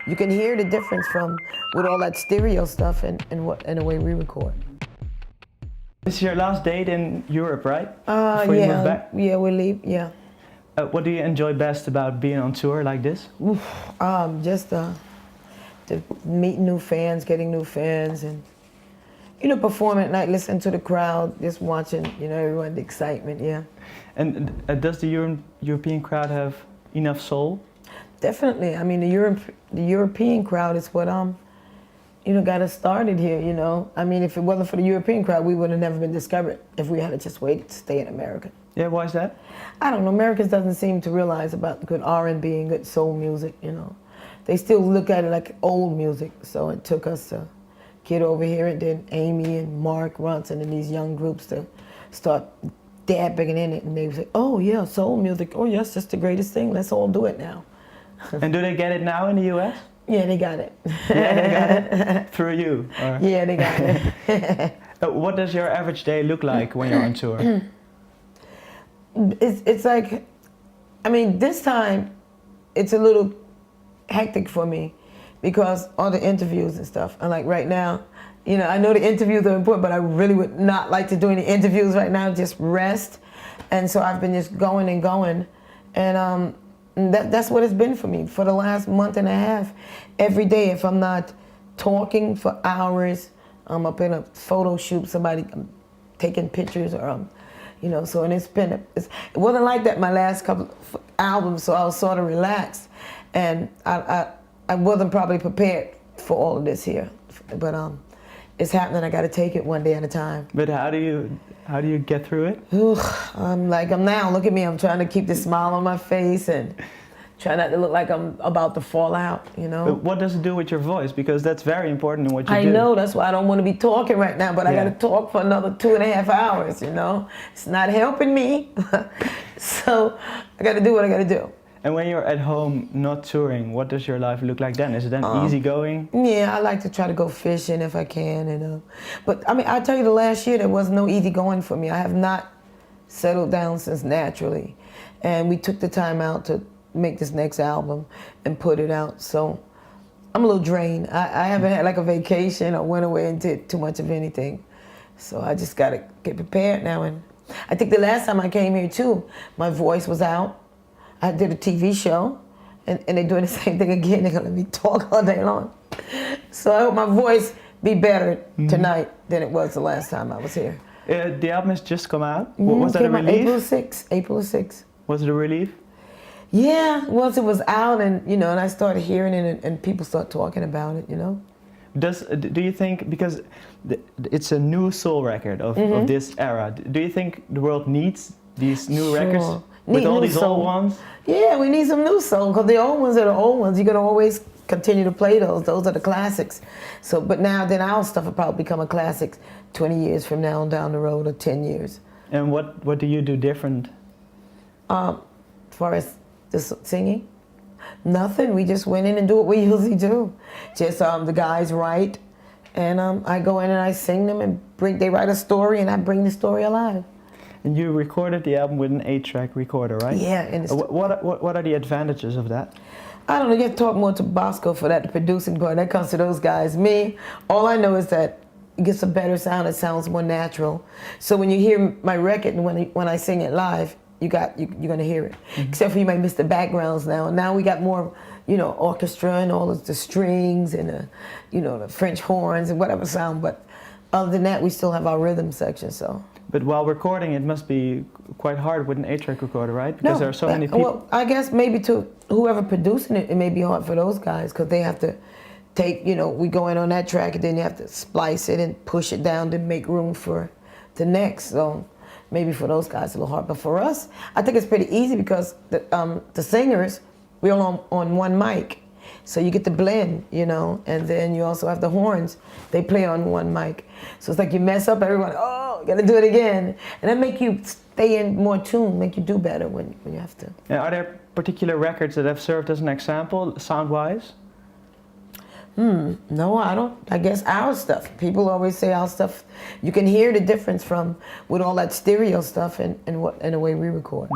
You can hear the difference from with all that stereo stuff and the way we record. This is your last date in Europe, right? Before you move back? Yeah, we leave, yeah. What do you enjoy best about being on tour like this? Just to meet new fans, getting new fans, and performing at night, listening to the crowd, just watching, everyone, the excitement, yeah. And does the European crowd have enough soul? Definitely. I mean, the European crowd is what got us started here. I mean, if it wasn't for the European crowd, we would have never been discovered if we had just waited to stay in America. Yeah, why is that? I don't know. Americans doesn't seem to realize about good R&B and good soul music. They still look at it like old music. So it took us to get over here, and then Amy and Mark Ronson and these young groups to start dabbing in it, and they would say, "Oh yeah, soul music. Oh yes, that's the greatest thing. Let's all do it now." And do they get it now in the U.S.? Yeah, they got it. Yeah, they got it? Through you? Or? Yeah, they got it. What does your average day look like when you're on tour? It's like, I mean, this time, it's a little hectic for me because all the interviews and stuff. And like right now, I know the interviews are important, but I really would not like to do any interviews right now, just rest. And so I've been just going and going. And that's what it's been for me for the last month and a half. Every day, if I'm not talking for hours, I'm up in a photo shoot, somebody taking pictures, or so, and it wasn't like that my last couple of albums, so I was sort of relaxed, and I wasn't probably prepared for all of this here, but it's happening. I got to take it one day at a time. But how do you get through it? I'm now. Look at me. I'm trying to keep the smile on my face and try not to look like I'm about to fall out. But what does it do with your voice? Because that's very important in what you do. I know. That's why I don't want to be talking right now. But I got to talk for another 2.5 hours. It's not helping me. So I got to do what I got to do. And when you're at home not touring, what does your life look like then? Is it then easygoing? Yeah, I like to try to go fishing if I can, But I mean, I tell you, the last year there was no easy going for me. I have not settled down since Naturally, and we took the time out to make this next album and put it out. So I'm a little drained. I haven't had like a vacation or went away and did too much of anything. So I just got to get prepared now. And I think the last time I came here too, my voice was out. I did a TV show, and they're doing the same thing again. They're gonna let me talk all day long. So I hope my voice be better tonight than it was the last time I was here. The album has just come out. Was that a relief? April 6th. Was it a relief? Yeah, once it was out, and and I started hearing it, and people start talking about it, Do you think, because it's a new soul record of this era, do you think the world needs these new records? With all these old ones? Yeah, we need some new soul, because the old ones are the old ones. You're going to always continue to play those. Those are the classics. So, but now, then our stuff will probably become a classic 20 years from now down the road, or 10 years. And what do you do different? As far as the singing? Nothing. We just went in and do what we usually do. Just the guys write, and I go in and I sing them, and they write a story, and I bring the story alive. And you recorded the album with an 8-track recorder, right? Yeah. And what are the advantages of that? I don't know. You have to talk more to Bosco for that, the producing part. That comes to those guys. Me, all I know is that it gets a better sound. It sounds more natural. So when you hear my record and when I sing it live, you're gonna hear it. Except for you might miss the backgrounds now. And now we got more, orchestra and all of the strings and the French horns and whatever sound. But other than that, we still have our rhythm section. So. But while recording, it must be quite hard with an 8-track recorder, right? Because there are so many people. Well, I guess maybe to whoever producing it, it may be hard for those guys because they have to take, we go in on that track and then you have to splice it and push it down to make room for the next. So maybe for those guys it's a little hard. But for us, I think it's pretty easy because the singers, we're all on one mic. So you get the blend, and then you also have the horns. They play on one mic. So it's like you mess up, everyone, you gotta do it again. And that make you stay in more tune, make you do better when you have to. And are there particular records that have served as an example, sound-wise? No, I don't. I guess our stuff. People always say our stuff. You can hear the difference from with all that stereo stuff and the way we record.